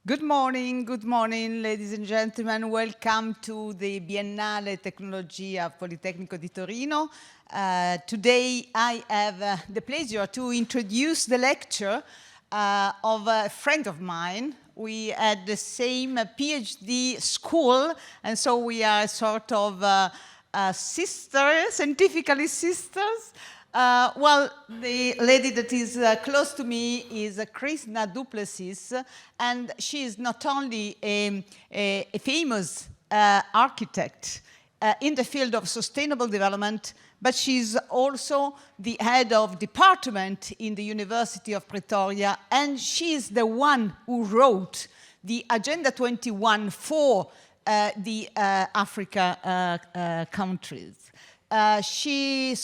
Good morning, ladies and gentlemen. Welcome to the Biennale Tecnologia Politecnico di Torino. Today I have the pleasure to introduce the lecture of a friend of mine. We had the same PhD school, and so we are sort of sisters, scientifically sisters. Well, the lady that is close to me is Krishna Plessis, and she is not only a famous architect in the field of sustainable development, but she's also the head of department in the University of Pretoria, and she is the one who wrote the Agenda 21 for the Africa countries. She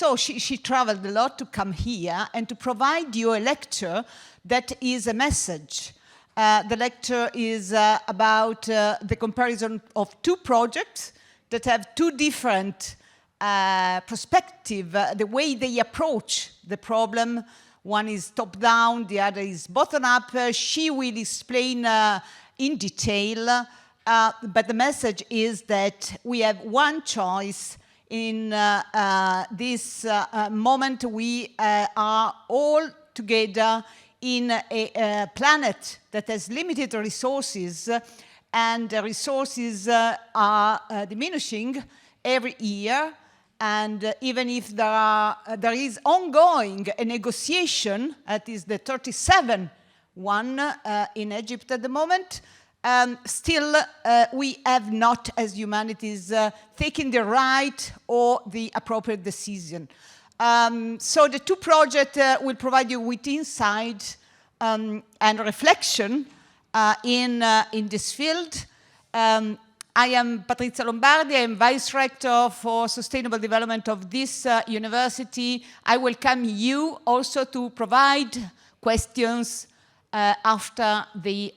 traveled a lot to come here and to provide you a lecture that is a message. The lecture is about the comparison of two projects that have two different perspectives, the way they approach the problem. One is top-down, the other is bottom-up. She will explain in detail, but the message is that we have one choice. In this moment, we are all together in a planet that has limited resources, and the resources are diminishing every year. And even if there is ongoing a negotiation, that is the 37th one in Egypt at the moment, still, we have not, as humanities, taken the right or the appropriate decision. So the two projects will provide you with insight and reflection in this field. I am Patrizia Lombardi. I am Vice Rector for Sustainable Development of this university. I welcome you also to provide questions after the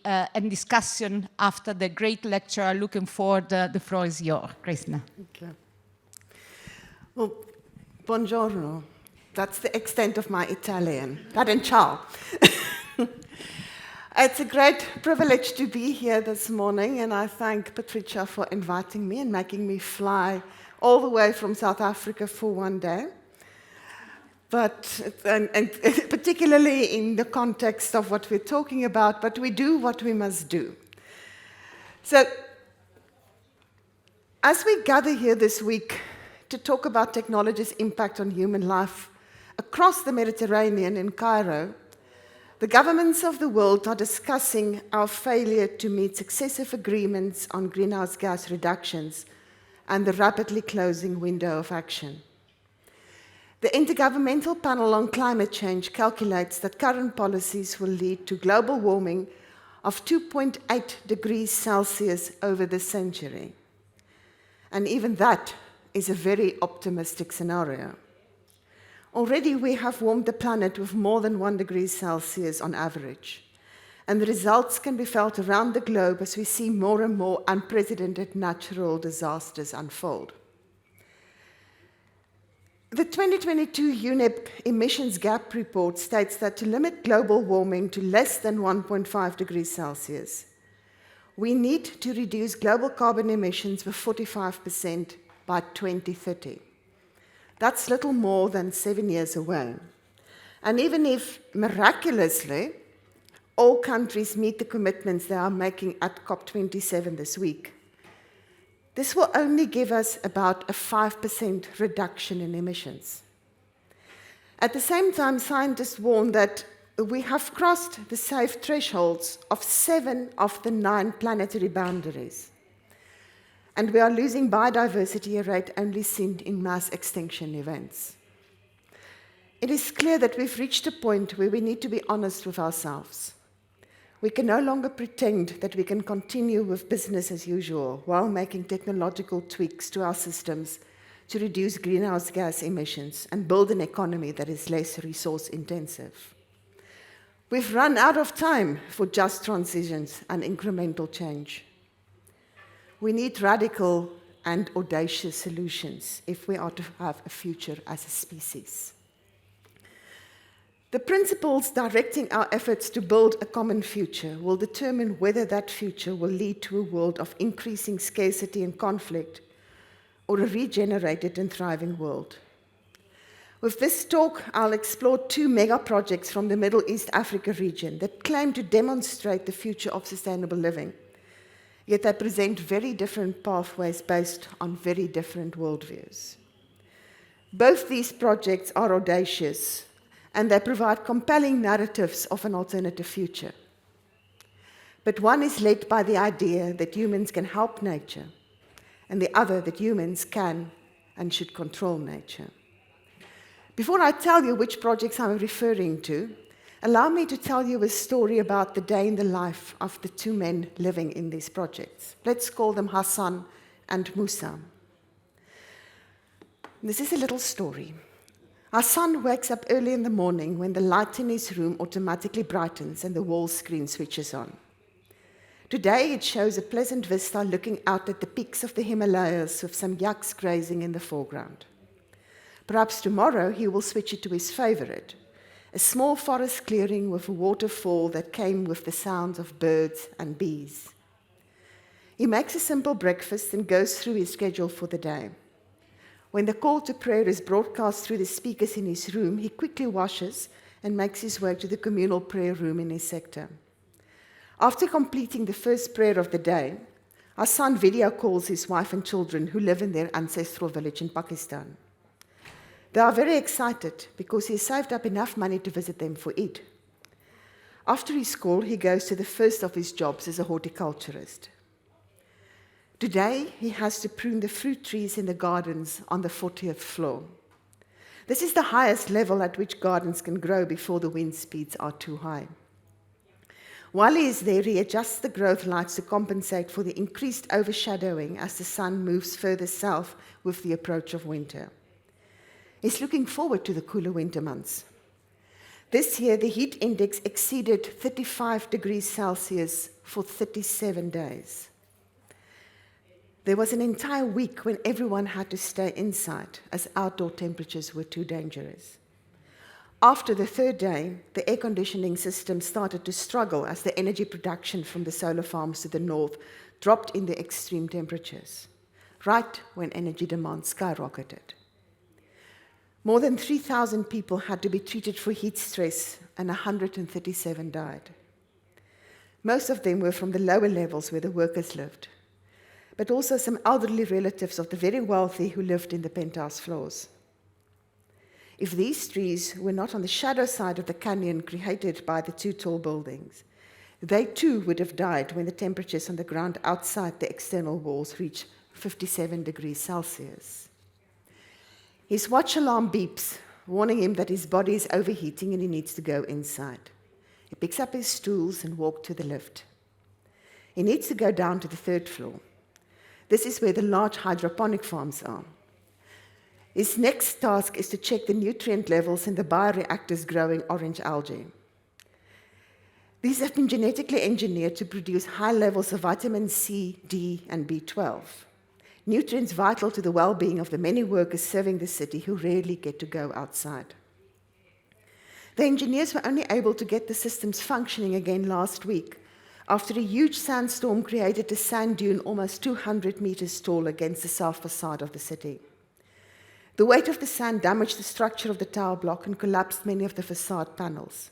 discussion after the great lecture. Looking forward. The floor is yours, Krishna. Okay. Well, buongiorno. That's the extent of my Italian. That and ciao. It's a great privilege to be here this morning, and I thank Patricia for inviting me and making me fly all the way from South Africa for one day. And particularly in the context of what we're talking about, but we do what we must do. So, as we gather here this week to talk about technology's impact on human life across the Mediterranean in Cairo, the governments of the world are discussing our failure to meet successive agreements on greenhouse gas reductions and the rapidly closing window of action. The Intergovernmental Panel on Climate Change calculates that current policies will lead to global warming of 2.8 degrees Celsius over the century. And even that is a very optimistic scenario. Already we have warmed the planet with more than 1 degree Celsius on average. And the results can be felt around the globe as we see more and more unprecedented natural disasters unfold. The 2022 UNEP Emissions Gap Report states that to limit global warming to less than 1.5 degrees Celsius, we need to reduce global carbon emissions by 45% by 2030. That's little more than 7 years away. And even if, miraculously, all countries meet the commitments they are making at COP27 this week, this will only give us about a 5% reduction in emissions. At the same time, scientists warn that we have crossed the safe thresholds of 7 of the 9 planetary boundaries. And we are losing biodiversity at a rate only seen in mass extinction events. It is clear that we've reached a point where we need to be honest with ourselves. We can no longer pretend that we can continue with business as usual while making technological tweaks to our systems to reduce greenhouse gas emissions and build an economy that is less resource intensive. We've run out of time for just transitions and incremental change. We need radical and audacious solutions if we are to have a future as a species. The principles directing our efforts to build a common future will determine whether that future will lead to a world of increasing scarcity and conflict, or a regenerated and thriving world. With this talk, I'll explore 2 mega projects from the Middle East Africa region that claim to demonstrate the future of sustainable living, yet they present very different pathways based on very different worldviews. Both these projects are audacious, and they provide compelling narratives of an alternative future. But one is led by the idea that humans can help nature, and the other that humans can and should control nature. Before I tell you which projects I'm referring to, allow me to tell you a story about the day in the life of the 2 men living in these projects. Let's call them Hassan and Musa. This is a little story. Hassan wakes up early in the morning when the light in his room automatically brightens and the wall screen switches on. Today it shows a pleasant vista looking out at the peaks of the Himalayas with some yaks grazing in the foreground. Perhaps tomorrow he will switch it to his favorite, a small forest clearing with a waterfall that came with the sounds of birds and bees. He makes a simple breakfast and goes through his schedule for the day. When the call to prayer is broadcast through the speakers in his room, he quickly washes and makes his way to the communal prayer room in his sector. After completing the first prayer of the day, Hassan video calls his wife and children who live in their ancestral village in Pakistan. They are very excited because he has saved up enough money to visit them for Eid. After his call, he goes to the first of his jobs as a horticulturist. Today, he has to prune the fruit trees in the gardens on the 40th floor. This is the highest level at which gardens can grow before the wind speeds are too high. While he is there, he adjusts the growth lights to compensate for the increased overshadowing as the sun moves further south with the approach of winter. He's looking forward to the cooler winter months. This year, the heat index exceeded 35 degrees Celsius for 37 days. There was an entire week when everyone had to stay inside as outdoor temperatures were too dangerous. After the 3rd day, the air conditioning system started to struggle as the energy production from the solar farms to the north dropped in the extreme temperatures, right when energy demand skyrocketed. More than 3,000 people had to be treated for heat stress, and 137 died. Most of them were from the lower levels where the workers lived, but also some elderly relatives of the very wealthy who lived in the penthouse floors. If these trees were not on the shadow side of the canyon created by the 2 tall buildings, they too would have died when the temperatures on the ground outside the external walls reached 57 degrees Celsius. His watch alarm beeps, warning him that his body is overheating and he needs to go inside. He picks up his stools and walks to the lift. He needs to go down to the 3rd floor. This is where the large hydroponic farms are. His next task is to check the nutrient levels in the bioreactors growing orange algae. These have been genetically engineered to produce high levels of vitamin C, D, and B12. Nutrients vital to the well-being of the many workers serving the city who rarely get to go outside. The engineers were only able to get the systems functioning again last week after a huge sandstorm created a sand dune almost 200 meters tall against the south facade of the city. The weight of the sand damaged the structure of the tower block and collapsed many of the facade panels.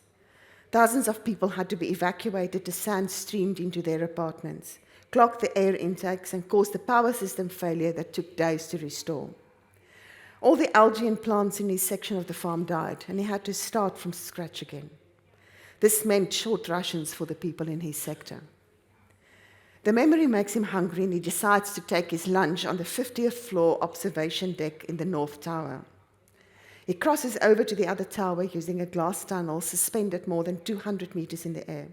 Thousands of people had to be evacuated as sand streamed into their apartments, clogged the air intakes, and caused a power system failure that took days to restore. All the algae and plants in his section of the farm died, and he had to start from scratch again. This meant short rations for the people in his sector. The memory makes him hungry, and he decides to take his lunch on the 50th floor observation deck in the North Tower. He crosses over to the other tower using a glass tunnel suspended more than 200 meters in the air.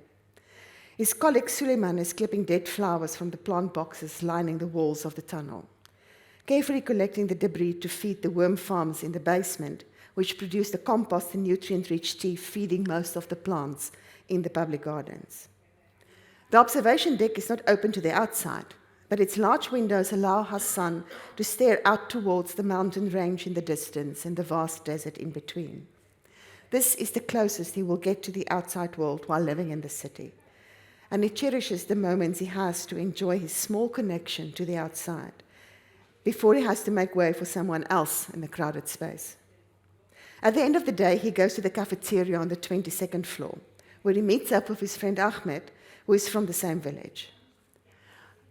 His colleague Suleiman is clipping dead flowers from the plant boxes lining the walls of the tunnel, carefully collecting the debris to feed the worm farms in the basement, which produce the compost and nutrient-rich tea feeding most of the plants in the public gardens. The observation deck is not open to the outside, but its large windows allow Hassan to stare out towards the mountain range in the distance and the vast desert in between. This is the closest he will get to the outside world while living in the city. And he cherishes the moments he has to enjoy his small connection to the outside before he has to make way for someone else in the crowded space. At the end of the day, he goes to the cafeteria on the 22nd floor, where he meets up with his friend Ahmed, who is from the same village.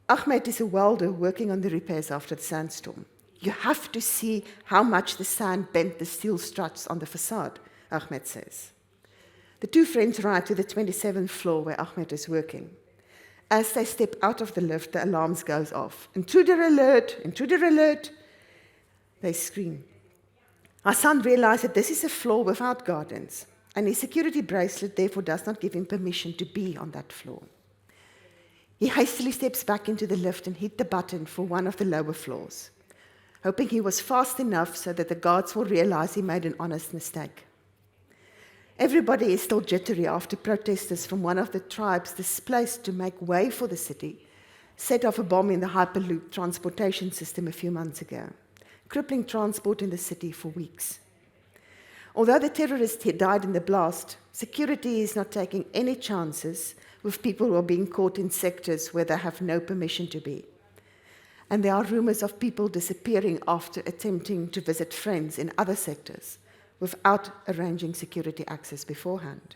Ahmed is a welder working on the repairs after the sandstorm. You have to see how much the sand bent the steel struts on the facade, Ahmed says. The two friends ride to the 27th floor where Ahmed is working. As they step out of the lift, the alarms goes off. Intruder alert! Intruder alert! They scream. Hassan realizes that this is a floor without gardens, and his security bracelet therefore does not give him permission to be on that floor. He hastily steps back into the lift and hits the button for one of the lower floors, hoping he was fast enough so that the guards will realize he made an honest mistake. Everybody is still jittery after protesters from one of the tribes displaced to make way for the city set off a bomb in the Hyperloop transportation system a few months ago, crippling transport in the city for weeks. Although the terrorists had died in the blast, security is not taking any chances with people who are being caught in sectors where they have no permission to be. And there are rumors of people disappearing after attempting to visit friends in other sectors without arranging security access beforehand.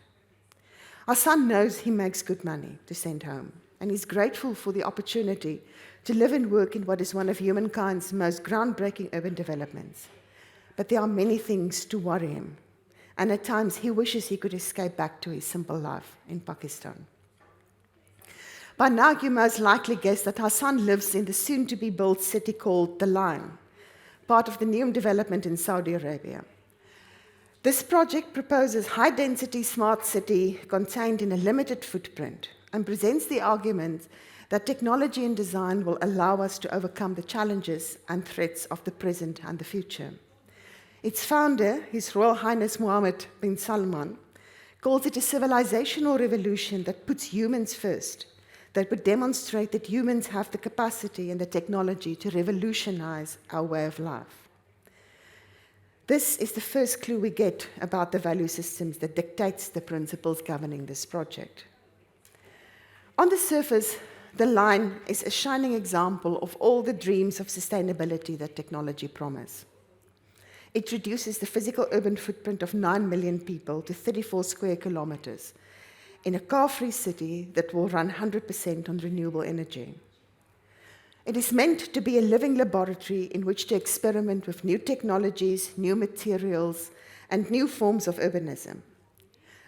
Hassan knows he makes good money to send home, and he's grateful for the opportunity to live and work in what is one of humankind's most groundbreaking urban developments. But there are many things to worry him, and at times he wishes he could escape back to his simple life in Pakistan. By now, you most likely guess that Hassan lives in the soon-to-be-built city called The Line, part of the new development in Saudi Arabia. This project proposes high-density smart city contained in a limited footprint and presents the argument that technology and design will allow us to overcome the challenges and threats of the present and the future. Its founder, His Royal Highness Mohammed bin Salman, calls it a civilizational revolution that puts humans first, that would demonstrate that humans have the capacity and the technology to revolutionize our way of life. This is the first clue we get about the value systems that dictates the principles governing this project. On the surface, The Line is a shining example of all the dreams of sustainability that technology promise. It reduces the physical urban footprint of 9 million people to 34 square kilometers in a car-free city that will run 100% on renewable energy. It is meant to be a living laboratory in which to experiment with new technologies, new materials, and new forms of urbanism.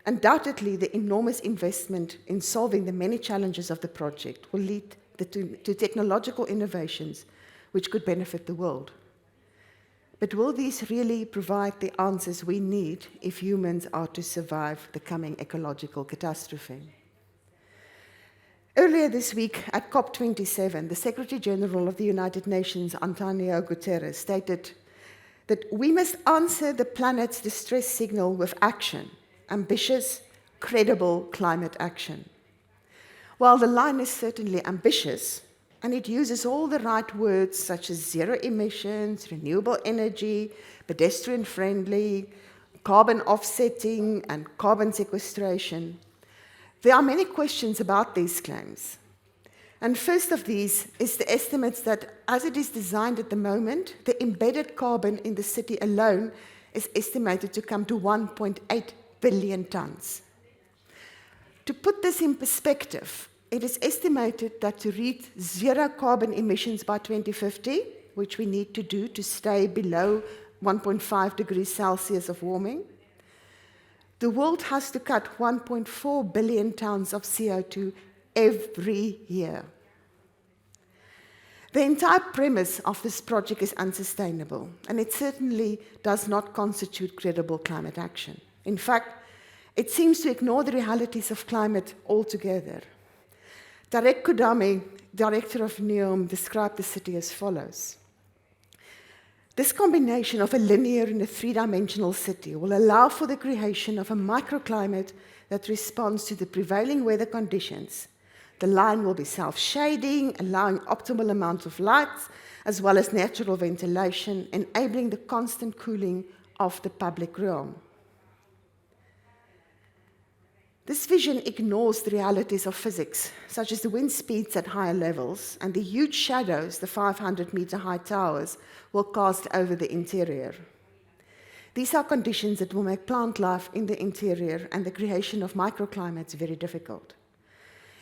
Undoubtedly, the enormous investment in solving the many challenges of the project will lead to technological innovations which could benefit the world. But will these really provide the answers we need if humans are to survive the coming ecological catastrophe? Earlier this week at COP27, the Secretary General of the United Nations, Antonio Guterres, stated that we must answer the planet's distress signal with action, ambitious, credible climate action. While The Line is certainly ambitious, and it uses all the right words such as zero emissions, renewable energy, pedestrian-friendly, carbon offsetting, and carbon sequestration, there are many questions about these claims. And first of these is the estimates that, as it is designed at the moment, the embedded carbon in the city alone is estimated to come to 1.8 billion tons. To put this in perspective, it is estimated that to reach zero carbon emissions by 2050, which we need to do to stay below 1.5 degrees Celsius of warming, the world has to cut 1.4 billion tons of CO2 every year. The entire premise of this project is unsustainable, and it certainly does not constitute credible climate action. In fact, it seems to ignore the realities of climate altogether. Tarek Kudami, director of NEOM, described the city as follows. This combination of a linear and a three-dimensional city will allow for the creation of a microclimate that responds to the prevailing weather conditions. The line will be self-shading, allowing optimal amounts of light, as well as natural ventilation, enabling the constant cooling of the public realm. This vision ignores the realities of physics, such as the wind speeds at higher levels and the huge shadows the 500-meter-high towers will cast over the interior. These are conditions that will make plant life in the interior and the creation of microclimates very difficult.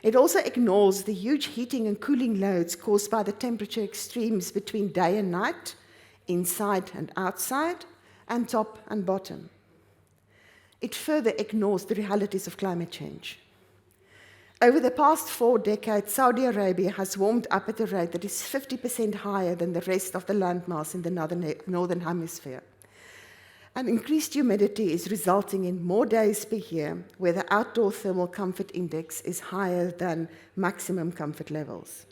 It also ignores the huge heating and cooling loads caused by the temperature extremes between day and night, inside and outside, and top and bottom. It further ignores the realities of climate change. Over the past 4 decades, Saudi Arabia has warmed up at a rate that is 50% higher than the rest of the landmass in the northern hemisphere. And increased humidity is resulting in more days per year where the outdoor thermal comfort index is higher than maximum comfort levels.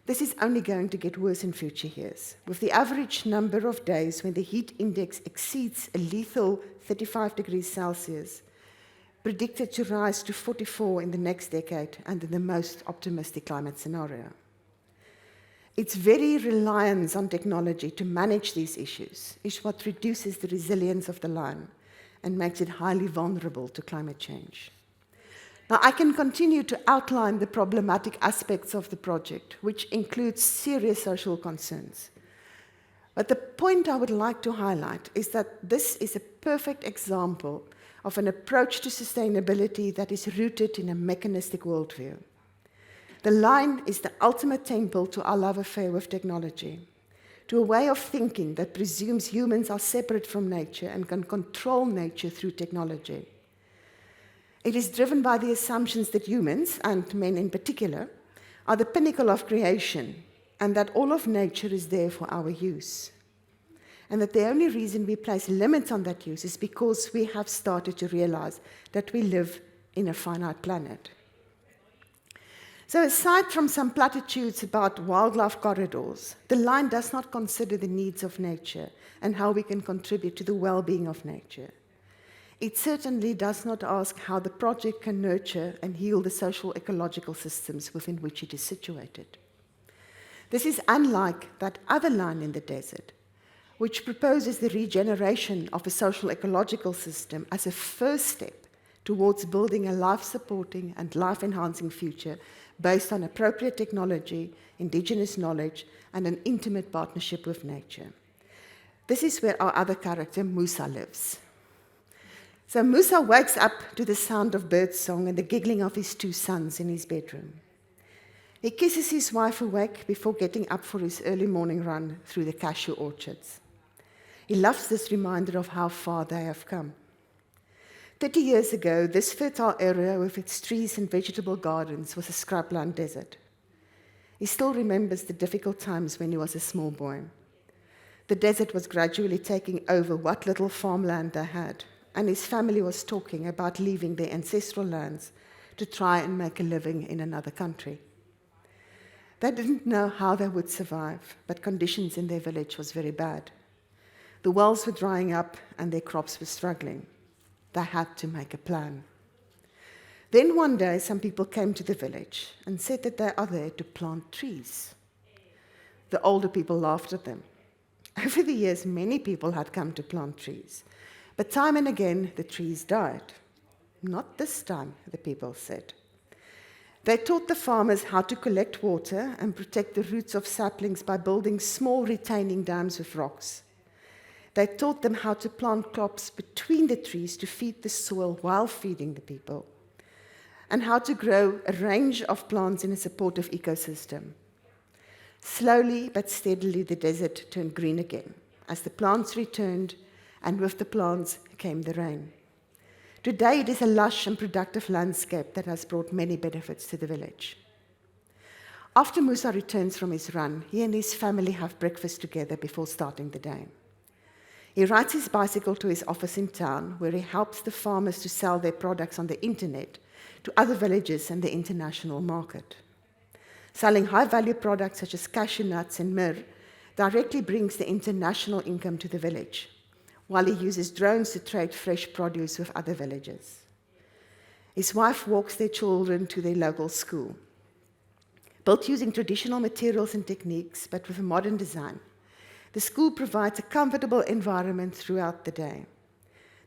This is only going to get worse in future years, with the average number of days when the heat index exceeds a lethal 35 degrees Celsius predicted to rise to 44 in the next decade under the most optimistic climate scenario. Its very reliance on technology to manage these issues is what reduces the resilience of the line and makes it highly vulnerable to climate change. Now, I can continue to outline the problematic aspects of the project, which includes serious social concerns. But the point I would like to highlight is that this is a perfect example of an approach to sustainability that is rooted in a mechanistic worldview. The line is the ultimate temple to our love affair with technology, to a way of thinking that presumes humans are separate from nature and can control nature through technology. It is driven by the assumptions that humans, and men in particular, are the pinnacle of creation, and that all of nature is there for our use. And that the only reason we place limits on that use is because we have started to realize that we live in a finite planet. So aside from some platitudes about wildlife corridors, the line does not consider the needs of nature and how we can contribute to the well-being of nature. It certainly does not ask how the project can nurture and heal the social ecological systems within which it is situated. This is unlike that other line in the desert, which proposes the regeneration of a social ecological system as a first step towards building a life-supporting and life-enhancing future based on appropriate technology, indigenous knowledge, and an intimate partnership with nature. This is where our other character, Musa, lives. So Musa wakes up to the sound of birdsong and the giggling of his 2 sons in his bedroom. He kisses his wife awake before getting up for his early morning run through the cashew orchards. He loves this reminder of how far they have come. 30 years ago, this fertile area with its trees and vegetable gardens was a scrubland desert. He still remembers the difficult times when he was a small boy. The desert was gradually taking over what little farmland they had, and his family was talking about leaving their ancestral lands to try and make a living in another country. They didn't know how they would survive, but conditions in their village was very bad. The wells were drying up and their crops were struggling. They had to make a plan. Then one day, some people came to the village and said that they are there to plant trees. The older people laughed at them. Over the years, many people had come to plant trees, but time and again, the trees died. Not this time, the people said. They taught the farmers how to collect water and protect the roots of saplings by building small retaining dams with rocks. They taught them how to plant crops between the trees to feed the soil while feeding the people, and how to grow a range of plants in a supportive ecosystem. Slowly but steadily, the desert turned green again as the plants returned, and with the plants came the rain. Today, it is a lush and productive landscape that has brought many benefits to the village. After Musa returns from his run, he and his family have breakfast together before starting the day. He rides his bicycle to his office in town, where he helps the farmers to sell their products on the internet to other villages and the international market. Selling high-value products such as cashew nuts and myrrh directly brings the international income to the village, while he uses drones to trade fresh produce with other villages. His wife walks their children to their local school. Built using traditional materials and techniques, but with a modern design, the school provides a comfortable environment throughout the day.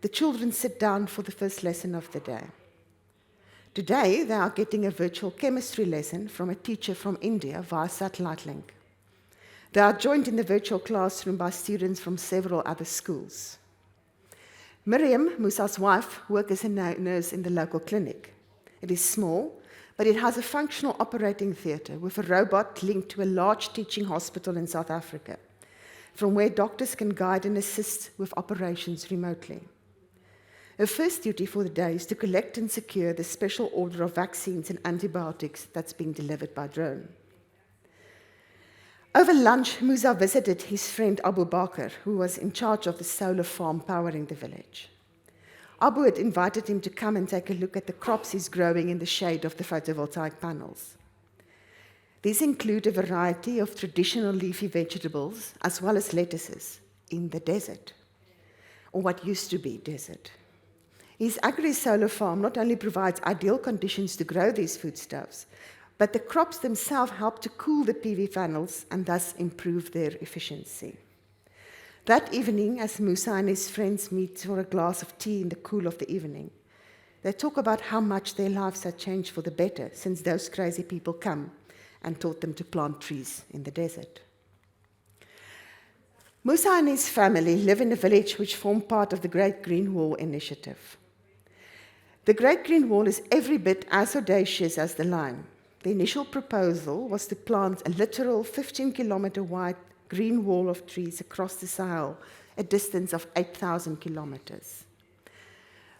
The children sit down for the first lesson of the day. Today, they are getting a virtual chemistry lesson from a teacher from India via satellite link. They are joined in the virtual classroom by students from several other schools. Miriam, Musa's wife, works as a nurse in the local clinic. It is small, but it has a functional operating theatre with a robot linked to a large teaching hospital in South Africa, from where doctors can guide and assist with operations remotely. Her first duty for the day is to collect and secure the special order of vaccines and antibiotics that's being delivered by drone. Over lunch, Musa visited his friend Abu Bakr, who was in charge of the solar farm powering the village. Abu had invited him to come and take a look at the crops he's growing in the shade of the photovoltaic panels. These include a variety of traditional leafy vegetables, as well as lettuces, in the desert, or what used to be desert. His agri-solar farm not only provides ideal conditions to grow these foodstuffs, but the crops themselves help to cool the PV panels and thus improve their efficiency. That evening, as Musa and his friends meet for a glass of tea in the cool of the evening, they talk about how much their lives had changed for the better since those crazy people come and taught them to plant trees in the desert. Musa and his family live in a village which formed part of the Great Green Wall initiative. The Great Green Wall is every bit as audacious as the line. The initial proposal was to plant a literal 15-kilometer wide green wall of trees across the Sahel, a distance of 8,000 kilometers.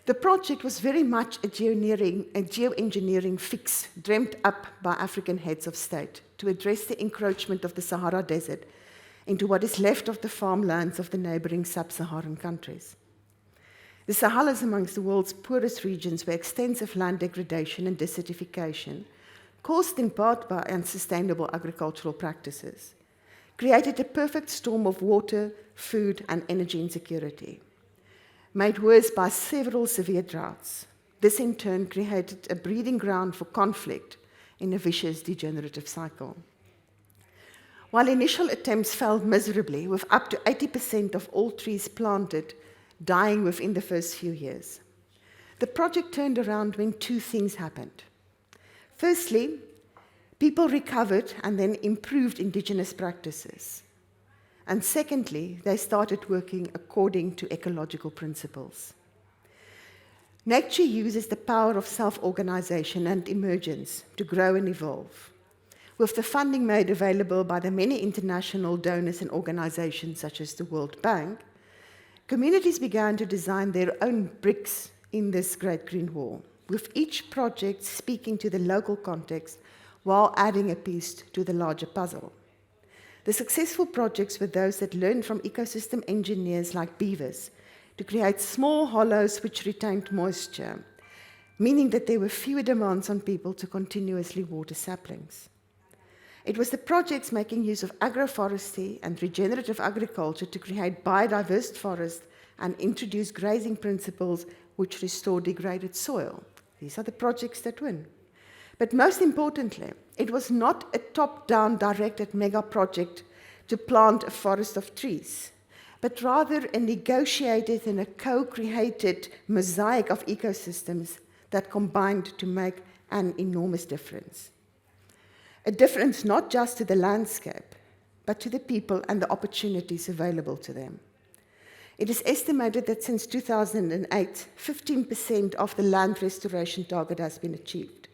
The project was very much a geoengineering fix dreamt up by African heads of state to address the encroachment of the Sahara Desert into what is left of the farmlands of the neighboring sub-Saharan countries. The Sahel is amongst the world's poorest regions where extensive land degradation and desertification, caused in part by unsustainable agricultural practices, created a perfect storm of water, food, and energy insecurity, made worse by several severe droughts. This in turn created a breeding ground for conflict in a vicious degenerative cycle. While initial attempts failed miserably, with up to 80% of all trees planted dying within the first few years, the project turned around when two things happened. Firstly, people recovered and then improved indigenous practices. And secondly, they started working according to ecological principles. Nature uses the power of self-organization and emergence to grow and evolve. With the funding made available by the many international donors and organizations such as the World Bank, communities began to design their own bricks in this Great Green Wall, with each project speaking to the local context while adding a piece to the larger puzzle. The successful projects were those that learned from ecosystem engineers like beavers to create small hollows which retained moisture, meaning that there were fewer demands on people to continuously water saplings. It was the projects making use of agroforestry and regenerative agriculture to create biodiverse forests and introduce grazing principles which restore degraded soil. These are the projects that win. But most importantly, it was not a top-down directed mega project to plant a forest of trees, but rather a negotiated and a co-created mosaic of ecosystems that combined to make an enormous difference. A difference not just to the landscape, but to the people and the opportunities available to them. It is estimated that since 2008, 15% of the land restoration target has been achieved.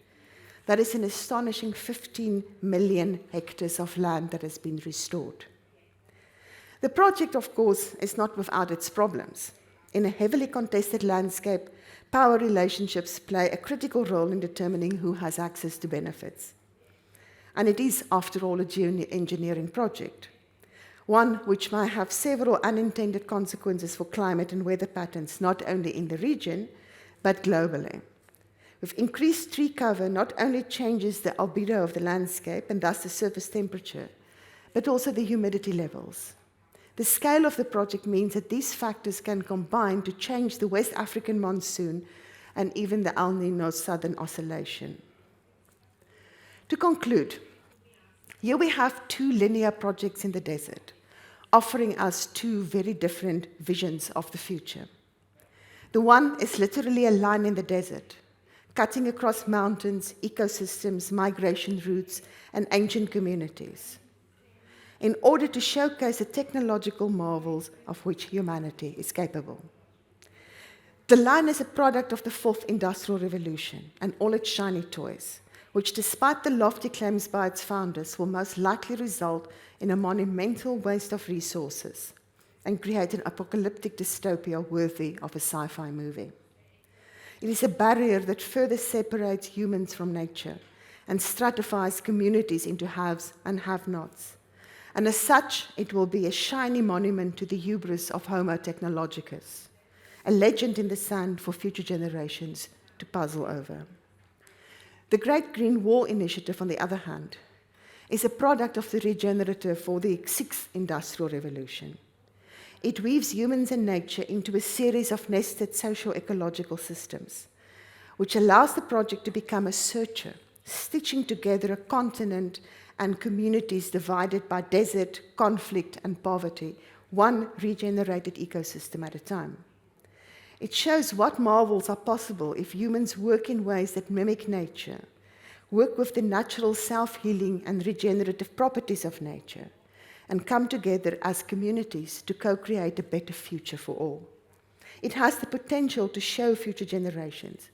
That is an astonishing 15 million hectares of land that has been restored. The project, of course, is not without its problems. In a heavily contested landscape, power relationships play a critical role in determining who has access to benefits. And it is, after all, a geoengineering project, one which may have several unintended consequences for climate and weather patterns, not only in the region, but globally. With increased tree cover, not only changes the albedo of the landscape and thus the surface temperature, but also the humidity levels. The scale of the project means that these factors can combine to change the West African monsoon and even the El Niño Southern Oscillation. To conclude, here we have two linear projects in the desert, offering us two very different visions of the future. The one is literally a line in the desert, cutting across mountains, ecosystems, migration routes, and ancient communities, in order to showcase the technological marvels of which humanity is capable. The line is a product of the fourth industrial revolution and all its shiny toys, which, despite the lofty claims by its founders, will most likely result in a monumental waste of resources and create an apocalyptic dystopia worthy of a sci-fi movie. It is a barrier that further separates humans from nature and stratifies communities into haves and have-nots. And as such, it will be a shiny monument to the hubris of Homo technologicus, a legend in the sand for future generations to puzzle over. The Great Green Wall Initiative, on the other hand, is a product of the regenerative or the sixth industrial revolution. It weaves humans and nature into a series of nested socio-ecological systems, which allows the project to become a searcher, stitching together a continent and communities divided by desert, conflict, and poverty, one regenerated ecosystem at a time. It shows what marvels are possible if humans work in ways that mimic nature, work with the natural self-healing and regenerative properties of nature, and come together as communities to co-create a better future for all. It has the potential to show future generations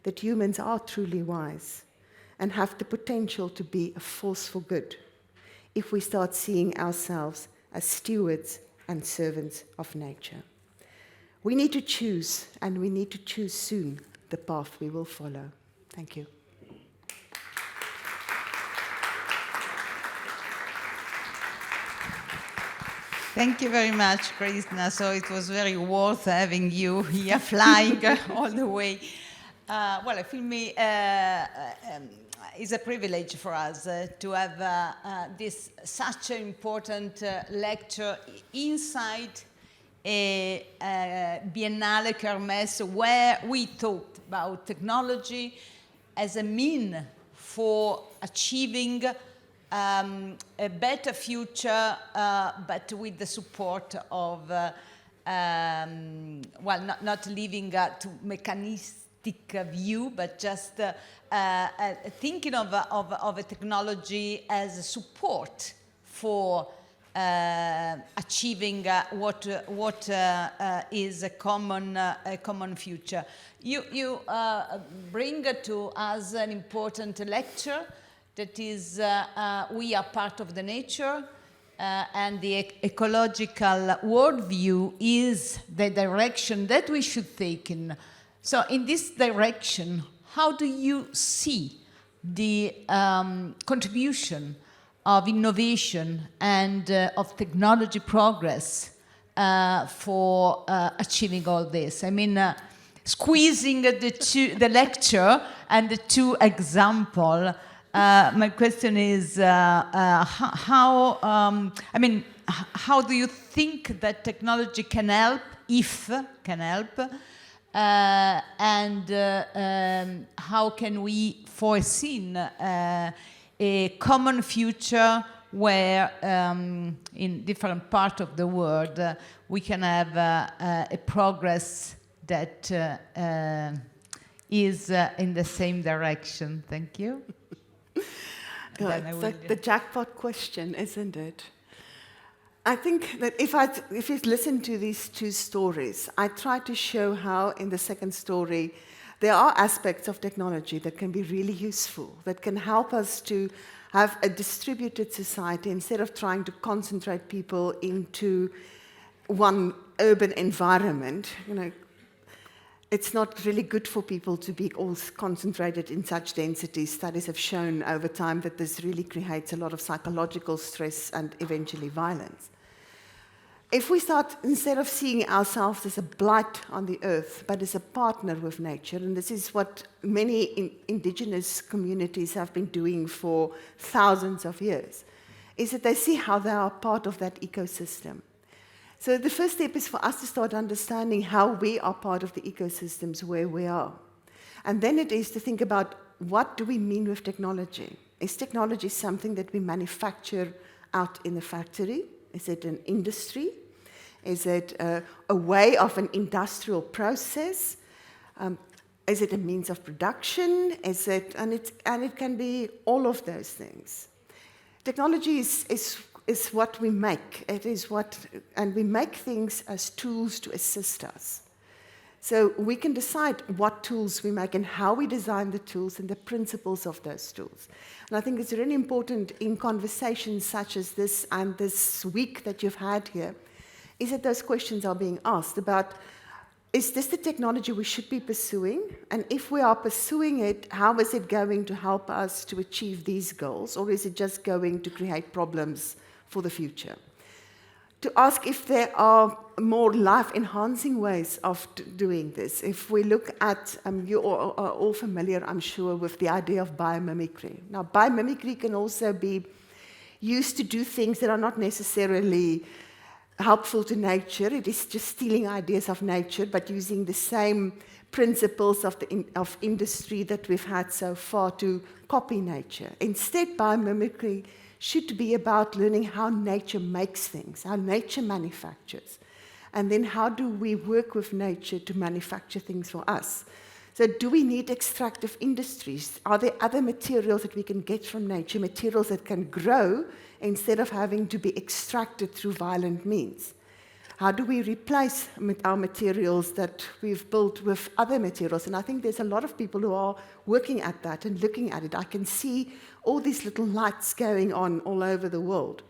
that humans are truly wise and have the potential to be a force for good if we start seeing ourselves as stewards and servants of nature. We need to choose, and we need to choose soon, the path we will follow. Thank you. Thank you very much, Krishna. So it was very worth having you here flying all the way. Well, I feel it's a privilege for us to have this such an important lecture inside a Biennale Kermesse where we talked about technology as a mean for achieving a better future, but with the support of, well, not leaving to mechanistic view, but just thinking of a technology as a support for achieving what is a common future. You bring to us an important lecture that is we are part of the nature, and the ecological worldview is the direction that we should take in. So in this direction, how do you see the contribution of innovation and of technology progress for achieving all this? I mean, squeezing the lecture and the two examples, my question is, how do you think that technology can help, if can help, and how can we foresee a common future where in different parts of the world we can have a progress that is in the same direction? Thank you. It's like the jackpot question, isn't it? I think that if you listen to these two stories, I try to show how in the second story there are aspects of technology that can be really useful, that can help us to have a distributed society instead of trying to concentrate people into one urban environment. You know, it's not really good for people to be all concentrated in such density. Studies have shown over time that this really creates a lot of psychological stress and eventually violence. If we start, instead of seeing ourselves as a blight on the earth, but as a partner with nature, and this is what many indigenous communities have been doing for thousands of years, is that they see how they are part of that ecosystem. So the first step is for us to start understanding how we are part of the ecosystems where we are. And then it is to think about, what do we mean with technology? Is technology something that we manufacture out in a factory? Is it an industry? Is it a way of an industrial process? Is it a means of production? And it can be all of those things. Technology is what we make. And we make things as tools to assist us. So we can decide what tools we make and how we design the tools and the principles of those tools. And I think it's really important in conversations such as this and this week that you've had here, is that those questions are being asked about, is this the technology we should be pursuing? And if we are pursuing it, how is it going to help us to achieve these goals? Or is it just going to create problems for the future? To ask if there are more life-enhancing ways of doing this. If we look at, you are all familiar, I'm sure, with the idea of biomimicry. Now, biomimicry can also be used to do things that are not necessarily helpful to nature. It is just stealing ideas of nature, but using the same principles of industry that we've had so far to copy nature. Instead, biomimicry should be about learning how nature makes things, how nature manufactures, and then how do we work with nature to manufacture things for us. So do we need extractive industries? Are there other materials that we can get from nature, materials that can grow instead of having to be extracted through violent means? How do we replace our materials that we've built with other materials? And I think there's a lot of people who are working at that and looking at it. I can see all these little lights going on all over the world.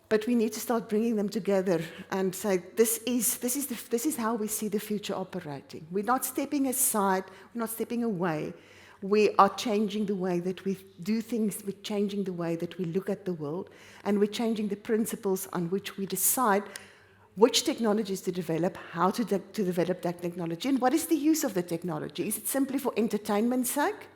But we need to start bringing them together and say, this is how we see the future operating. We're not stepping aside, we're not stepping away. We are changing the way that we do things, we're changing the way that we look at the world, and we're changing the principles on which we decide which technologies to develop, how to develop that technology, and what is the use of the technology. Is it simply for entertainment's sake?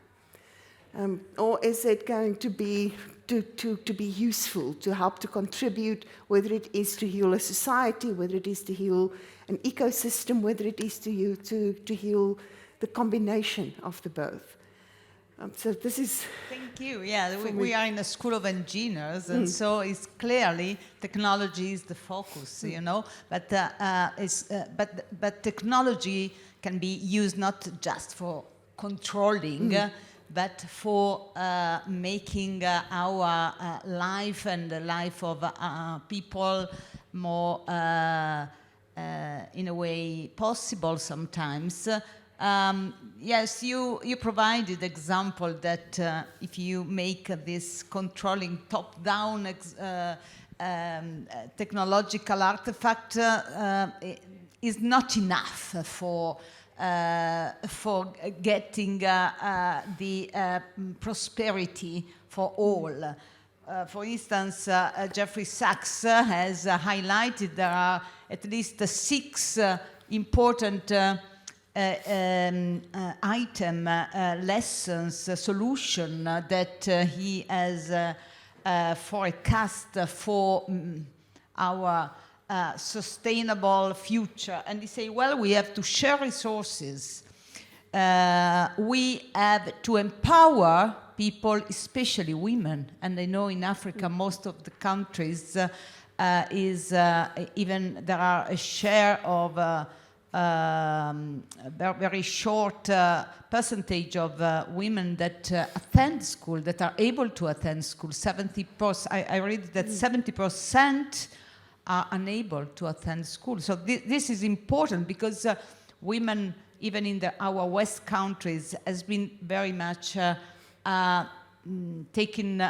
Or is it going to be to be useful, to help to contribute, whether it is to heal a society, whether it is to heal an ecosystem, whether it is to heal the combination of the both. So this is... Thank you. Yeah, we are in a school of engineers, and so it's clearly technology is the focus, you know. But but technology can be used not just for controlling, but for making our life and the life of people more, in a way, possible sometimes. Yes, you provided example that if you make this controlling top-down technological artifact is not enough for getting the prosperity for all. For instance, Jeffrey Sachs has highlighted there are at least 6 important lessons, solution that he has forecast for our sustainable future. And they say, well, we have to share resources. We have to empower people, especially women. And I know in Africa, most of the countries even there are a share of very short percentage of women that attend school, that are able to attend school. 70%, I read that 70% are unable to attend school. So this is important because women, even in our West countries, has been very much taken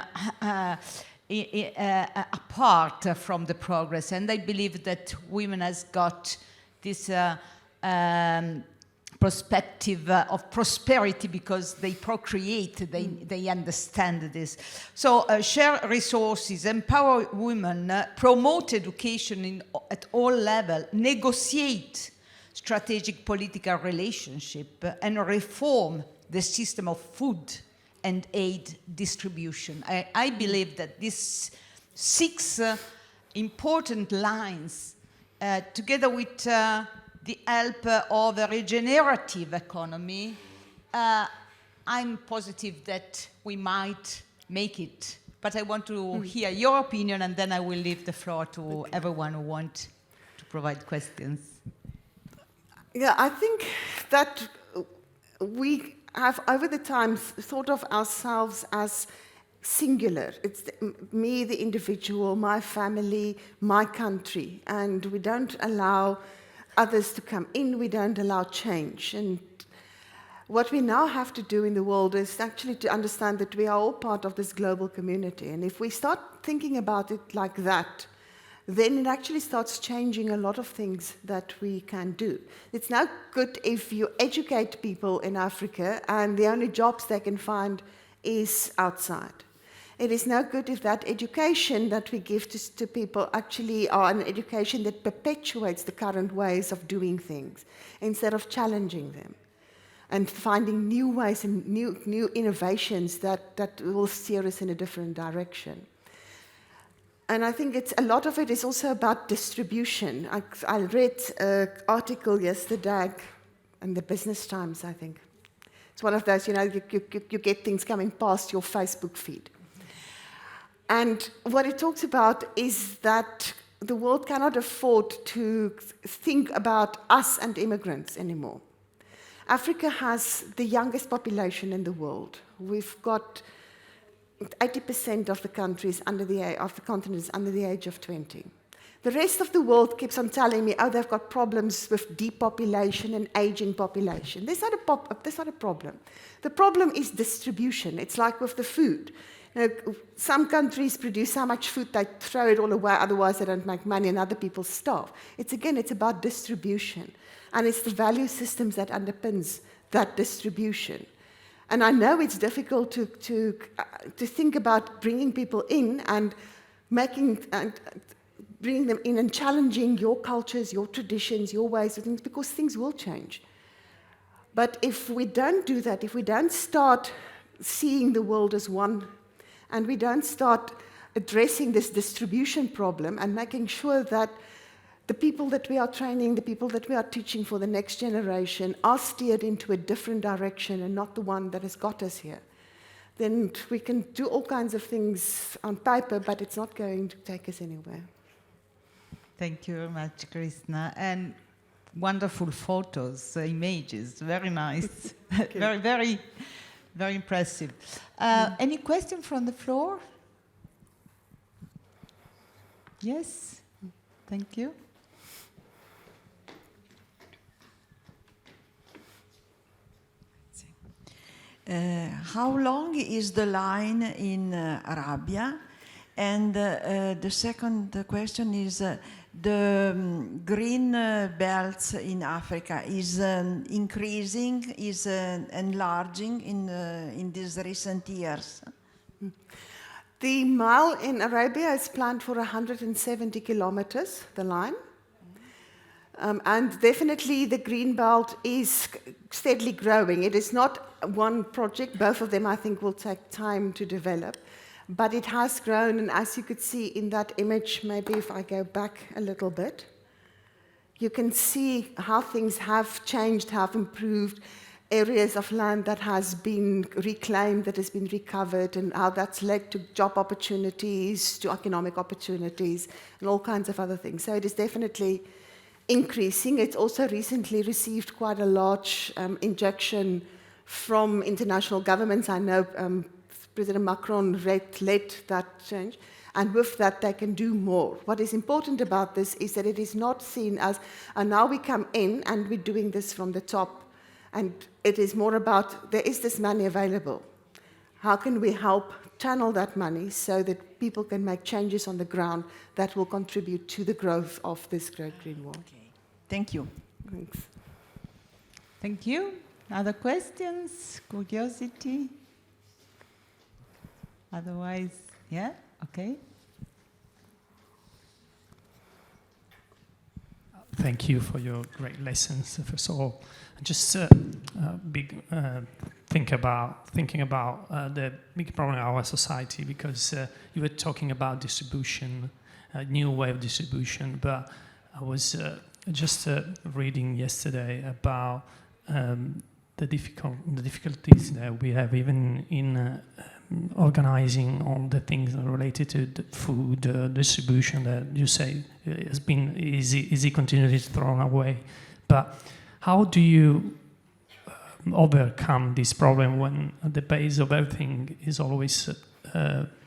apart from the progress. And I believe that women has got this perspective of prosperity because they procreate, they understand this. So share resources, empower women, promote education at all levels, negotiate strategic political relationship, and reform the system of food and aid distribution. I believe that these 6 important lines, together with the help of a regenerative economy, I'm positive that we might make it. But I want to hear your opinion, and then I will leave the floor to everyone who wants to provide questions. Yeah, I think that we have over the time thought of ourselves as singular. It's me, the individual, my family, my country, and we don't allow others to come in, we don't allow change. And what we now have to do in the world is actually to understand that we are all part of this global community. And if we start thinking about it like that, then it actually starts changing a lot of things that we can do. It's not good if you educate people in Africa and the only jobs they can find is outside. It is no good if that education that we give to people actually are an education that perpetuates the current ways of doing things instead of challenging them and finding new ways and new innovations that will steer us in a different direction. And I think a lot of it is also about distribution. I read an article yesterday in the Business Times, I think. It's one of those, you get things coming past your Facebook feed. And what it talks about is that the world cannot afford to think about us and immigrants anymore. Africa has the youngest population in the world. We've got 80% of the countries of the continent is under the age of 20. The rest of the world keeps on telling me, oh, they've got problems with depopulation and aging population. That's not a problem. The problem is distribution. It's like with the food. Some countries produce so much food they throw it all away, otherwise they don't make money and other people starve. It's about distribution. And it's the value systems that underpins that distribution. And I know it's difficult to think about bringing people in and bringing them in and challenging your cultures, your traditions, your ways of things, because things will change. But if we don't do that, if we don't start seeing the world as one, and we don't start addressing this distribution problem and making sure that the people that we are training, the people that we are teaching for the next generation are steered into a different direction and not the one that has got us here, then we can do all kinds of things on paper, but it's not going to take us anywhere. Thank you very much, Krishna. And wonderful photos, images, very nice. Very, very, very impressive. Any question from the floor? Yes, thank you. How long is the line in Arabia? And the second question is the green belts in Africa is increasing, is enlarging in these recent years? The mile in Arabia is planned for 170 kilometers, the line. And definitely the green belt is steadily growing. It is not one project. Both of them, I think, will take time to develop. But it has grown, and as you could see in that image, maybe if I go back a little bit, you can see how things have changed, have improved, areas of land that has been reclaimed, that has been recovered, and how that's led to job opportunities, to economic opportunities, and all kinds of other things. So it is definitely increasing. It's also recently received quite a large injection from international governments. I know President Macron led that change, and with that they can do more. What is important about this is that it is not seen as, now we come in and we're doing this from the top, and it is more about, there is this money available. How can we help channel that money so that people can make changes on the ground that will contribute to the growth of this great green wall? Okay. Thank you. Thanks. Thank you. Other questions? Curiosity? Otherwise, yeah? Okay. Thank you for your great lessons. First of all, just thinking about the big problem in our society, because you were talking about distribution, a new way of distribution, but I was just reading yesterday about the difficulties that we have even in organizing all the things related to the food distribution that you say has been easy continually thrown away. But how do you overcome this problem when the base of everything is always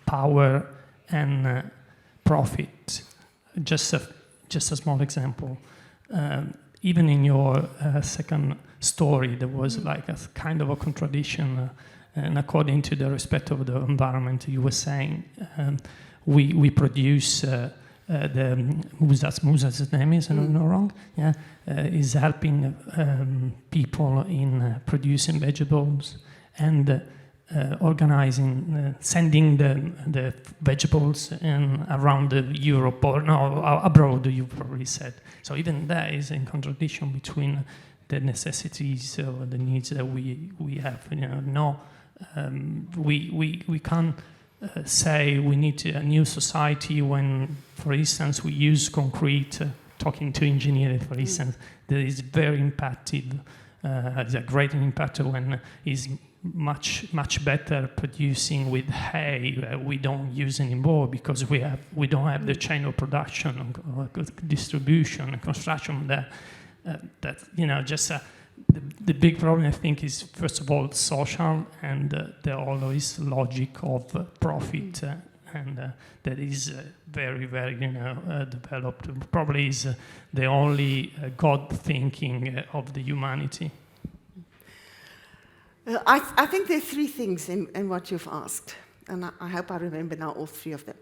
power and profit. Just a small example. Even in your second story, there was like a kind of a contradiction. And according to the respect of the environment, you were saying we produce the Musa's name is, I'm not wrong, yeah, is helping people in producing vegetables and organizing, sending the vegetables around Europe or abroad, you probably said. So even that is in contradiction between the necessities or the needs that we have. We can't say we need a new society when, for instance, we use concrete. Talking to engineering, for instance, that is very impacted. It's a great impact when it's much better producing with hay that we don't use anymore because we don't have the chain of production, or distribution, and construction that just. The big problem, I think, is first of all social and the always logic of profit, and that is very, very developed. Probably is the only God thinking of the humanity. I think there are three things in what you've asked, and I hope I remember now all three of them.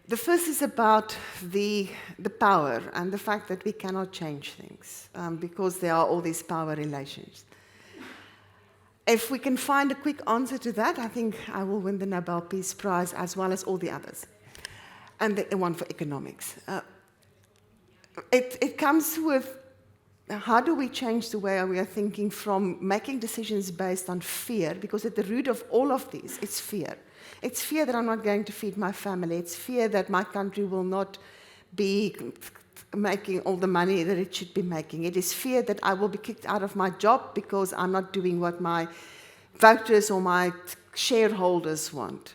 The first is about the power and the fact that we cannot change things because there are all these power relations. If we can find a quick answer to that, I think I will win the Nobel Peace Prize as well as all the others, and the one for economics. It comes with how do we change the way we are thinking from making decisions based on fear, because at the root of all of these, it's fear. It's fear that I'm not going to feed my family. It's fear that my country will not be making all the money that it should be making. It is fear that I will be kicked out of my job because I'm not doing what my voters or my shareholders want.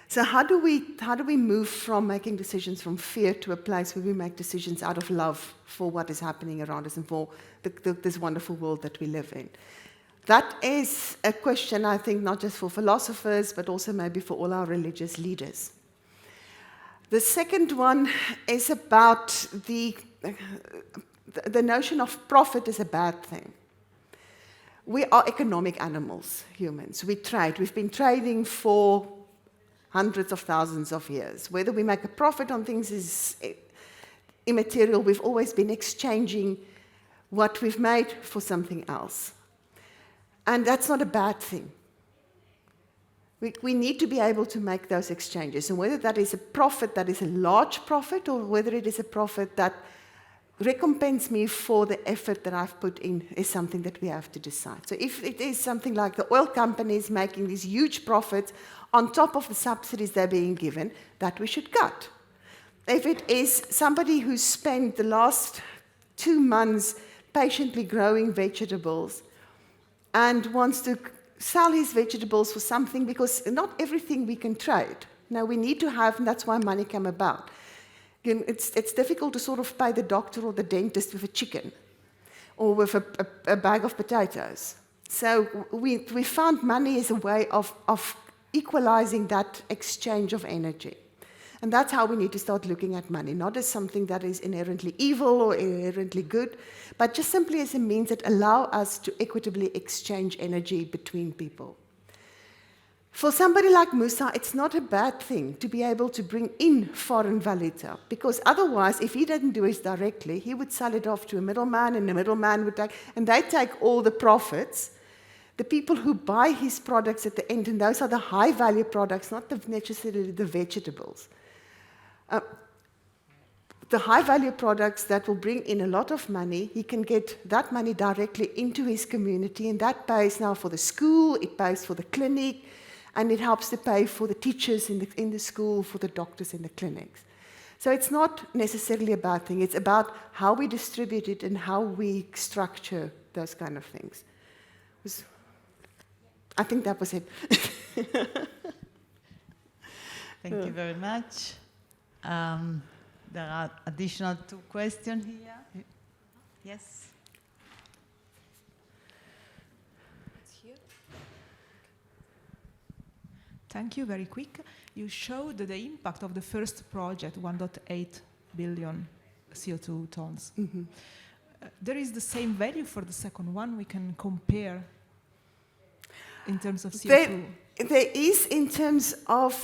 So how do we move from making decisions from fear to a place where we make decisions out of love for what is happening around us and for this wonderful world that we live in? That is a question, I think, not just for philosophers, but also maybe for all our religious leaders. The second one is about the notion of profit is a bad thing. We are economic animals, humans. We trade. We've been trading for hundreds of thousands of years. Whether we make a profit on things is immaterial. We've always been exchanging what we've made for something else. And that's not a bad thing. We need to be able to make those exchanges. And whether that is a profit that is a large profit or whether it is a profit that recompenses me for the effort that I've put in is something that we have to decide. So if it is something like the oil companies making these huge profits on top of the subsidies they're being given, that we should cut. If it is somebody who spent the last 2 months patiently growing vegetables and wants to sell his vegetables for something, because not everything we can trade. Now, we need to have, and that's why money came about. It's difficult to sort of pay the doctor or the dentist with a chicken or with a bag of potatoes. So we found money as a way of equalizing that exchange of energy. And that's how we need to start looking at money, not as something that is inherently evil or inherently good, but just simply as a means that allow us to equitably exchange energy between people. For somebody like Musa, it's not a bad thing to be able to bring in foreign valuta, because otherwise, if he didn't do it directly, he would sell it off to a middleman, and the middleman would take, and they take all the profits. The people who buy his products at the end, and those are the high-value products, not necessarily the vegetables. The high-value products that will bring in a lot of money, he can get that money directly into his community, and that pays now for the school, it pays for the clinic, and it helps to pay for the teachers in the school, for the doctors in the clinics. So it's not necessarily a bad thing. It's about how we distribute it and how we structure those kind of things. I think that was it. Thank you very much. There are additional 2 questions here. Yes? Thank you. Very quick. You showed the impact of the first project, 1.8 billion CO2 tons. There is the same value for the second one. We can compare in terms of CO2. There is, in terms of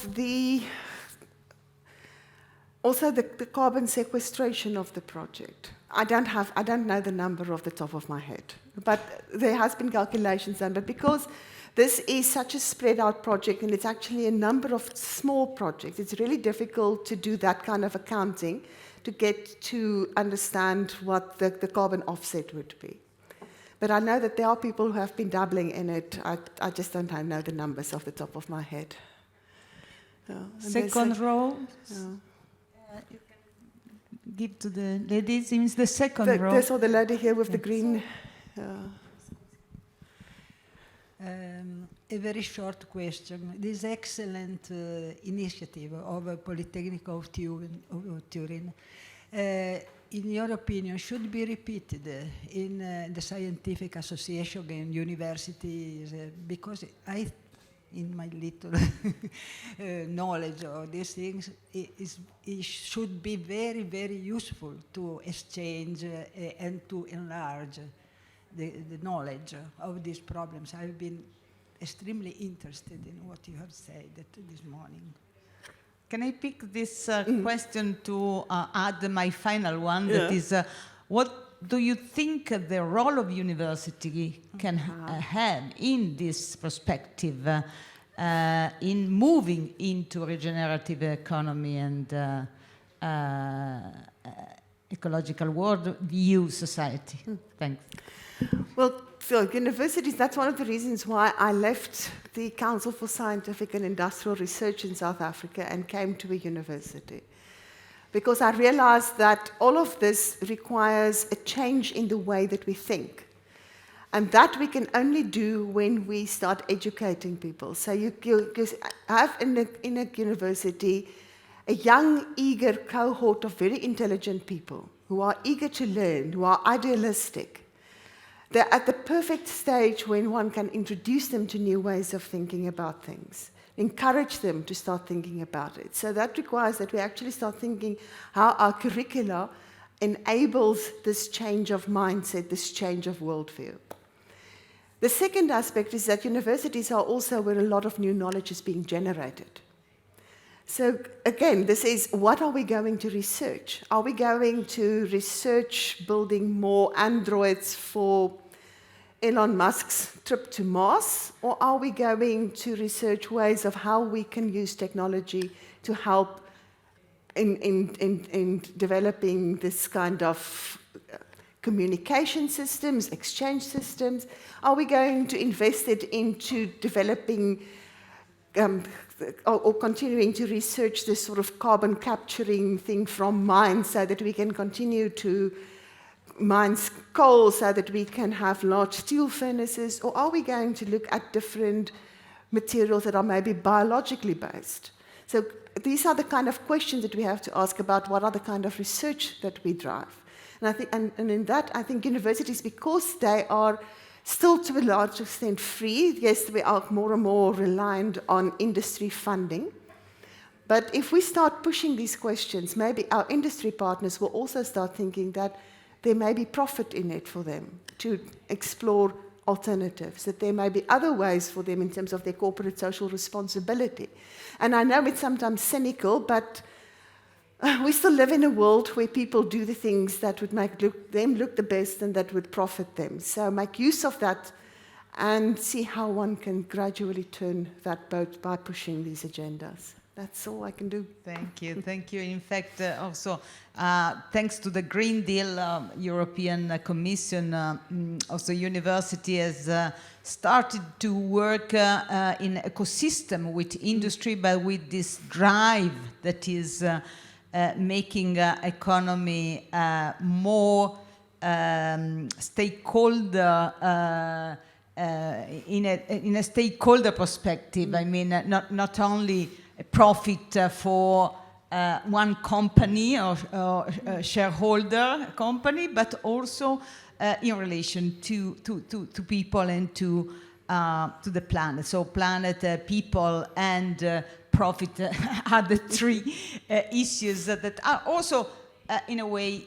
also the carbon sequestration of the project. I don't know the number off the top of my head, but there has been calculations done. But because this is such a spread out project and it's actually a number of small projects, it's really difficult to do that kind of accounting to get to understand what the carbon offset would be. But I know that there are people who have been dabbling in it. I just don't know the numbers off the top of my head. Second row. You can give to the ladies. It's the second row. There's all the lady here with the green. A very short question. This excellent initiative of Polytechnic of Turin, in your opinion, should be repeated in the scientific association and universities? Because in my little knowledge of these things, it should be very, very useful to exchange and to enlarge the knowledge of these problems. I've been extremely interested in what you have said this morning. Can I pick this question to add my final one? That is, what do you think the role of university can have in this perspective in moving into regenerative economy and ecological world view society? Thanks. Well, so universities, that's one of the reasons why I left the Council for Scientific and Industrial Research in South Africa and came to a university. Because I realized that all of this requires a change in the way that we think. And that we can only do when we start educating people. So you have in a university a young, eager cohort of very intelligent people who are eager to learn, who are idealistic. They're at the perfect stage when one can introduce them to new ways of thinking about things, encourage them to start thinking about it. So that requires that we actually start thinking how our curricula enables this change of mindset, this change of worldview. The second aspect is that universities are also where a lot of new knowledge is being generated. So again, this is, what are we going to research? Are we going to research building more androids for Elon Musk's trip to Mars? Or are we going to research ways of how we can use technology to help in developing this kind of communication systems, exchange systems? Are we going to invest it into developing or continuing to research this sort of carbon capturing thing from mines so that we can continue to mine coal so that we can have large steel furnaces? Or are we going to look at different materials that are maybe biologically based? So these are the kind of questions that we have to ask about what are the kind of research that we drive. And I think, and in that, I think universities, because they are still to a large extent free, yes, we are more and more reliant on industry funding. But if we start pushing these questions, maybe our industry partners will also start thinking that there may be profit in it for them to explore alternatives, that there may be other ways for them in terms of their corporate social responsibility. And I know it's sometimes cynical, but we still live in a world where people do the things that would make them look the best and that would profit them. So make use of that and see how one can gradually turn that boat by pushing these agendas. That's all I can do. Thank you. Thank you. In fact, also, thanks to the Green Deal, European Commission, also university has started to work in ecosystem with industry, but with this drive that is making economy more stakeholder in a stakeholder perspective. I mean, not only a profit for one company or shareholder company, but also in relation to people and to to the planet. So planet, people, and profit are the three issues that are also in a way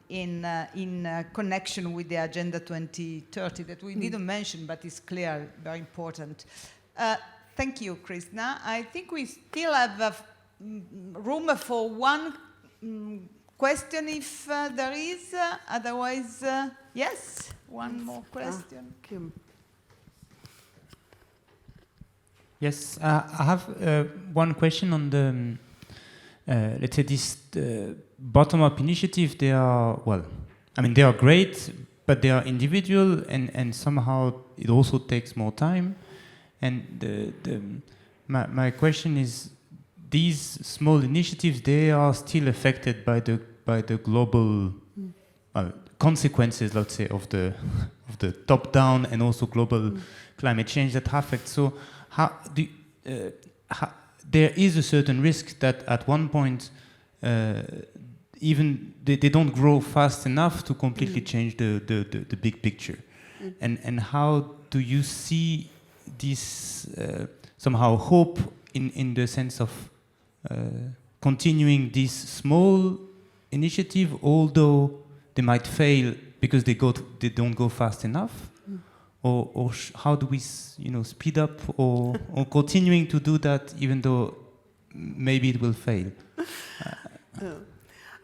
in connection with the Agenda 2030 that we didn't mention, but is clear, very important. Thank you, Krishna. I think we still have room for one question if there is. Otherwise, yes, one more question. Kim. Yes, I have one question on the, let's say, this bottom-up initiative. They are, well, I mean, they are great, but they are individual, and somehow it also takes more time. And my question is, these small initiatives, they are still affected by the global consequences, let's say, of the top-down and also global climate change that affects. So there is a certain risk that at one point, even they don't grow fast enough to completely change the big picture. And how do you see this somehow hope in the sense of continuing this small initiative, although they might fail because they don't go fast enough? Or how do we, speed up or continuing to do that even though maybe it will fail?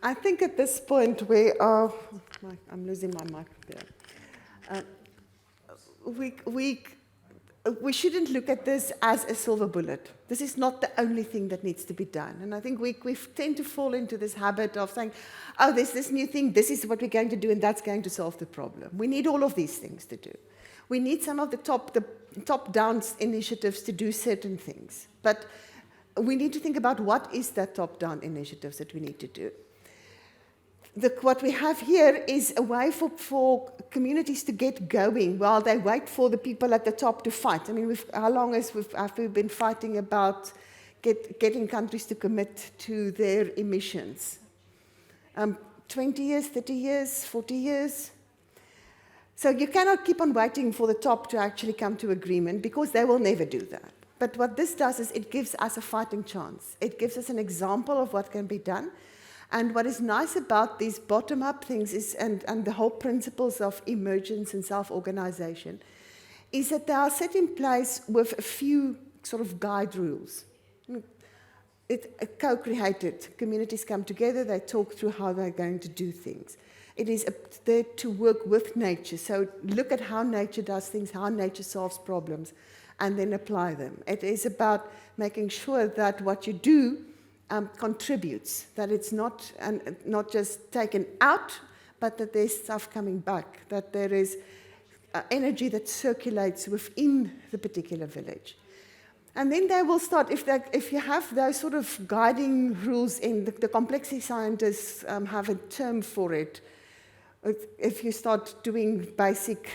I think at this point we are. I'm losing my mic there. We shouldn't look at this as a silver bullet. This is not the only thing that needs to be done. And I think we tend to fall into this habit of saying, oh, there's this new thing, this is what we're going to do, and that's going to solve the problem. We need all of these things to do. We need some of the top-down initiatives to do certain things. But we need to think about what is that top-down initiatives that we need to do. What we have here is a way for communities to get going while they wait for the people at the top to fight. I mean, how long have we been fighting about getting countries to commit to their emissions? 20 years, 30 years, 40 years? So you cannot keep on waiting for the top to actually come to agreement because they will never do that. But what this does is it gives us a fighting chance. It gives us an example of what can be done. And what is nice about these bottom-up things is, and the whole principles of emergence and self-organization, is that they are set in place with a few sort of guide rules. It's co-created. Communities come together, they talk through how they're going to do things. It is there to work with nature. So look at how nature does things, how nature solves problems, and then apply them. It is about making sure that what you do contributes, that it's not just taken out, but that there's stuff coming back, that there is energy that circulates within the particular village. And then they will start, if you have those sort of guiding rules in, the complexity scientists have a term for it. If you start doing basic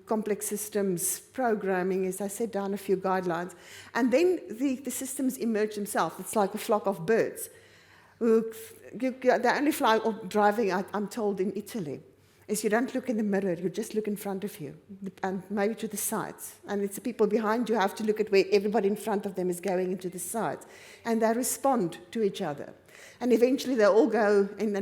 complex systems programming, as I set down a few guidelines, and then the systems emerge themselves. It's like a flock of birds. They only fly or driving, I'm told, in Italy. Is you don't look in the mirror, you just look in front of you, and maybe to the sides. And it's the people behind you have to look at where everybody in front of them is going into the sides. And they respond to each other. And eventually they all go in a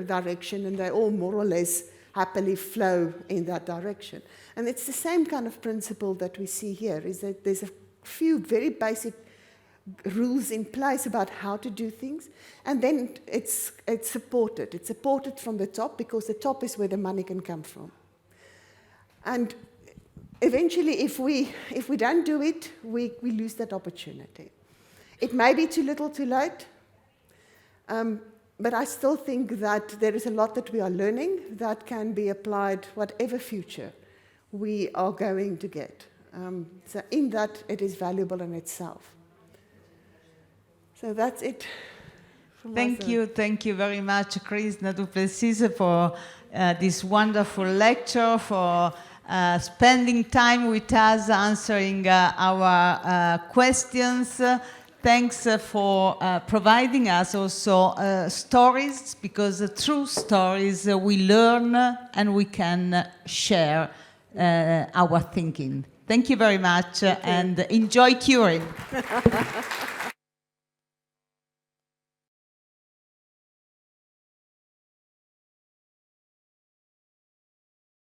direction, and they all more or less happily flow in that direction. And it's the same kind of principle that we see here, is that there's a few very basic rules in place about how to do things, and then it's supported. It's supported from the top, because the top is where the money can come from. And eventually, if we don't do it, we lose that opportunity. It may be too little, too late, but I still think that there is a lot that we are learning that can be applied whatever future we are going to get. So in that, it is valuable in itself. So that's it. Thank you very much, Krishna du Plessis, for this wonderful lecture, for spending time with us, answering our questions. Thanks for providing us also stories, because through stories we learn and we can share our thinking. Thank you very much and enjoy curing.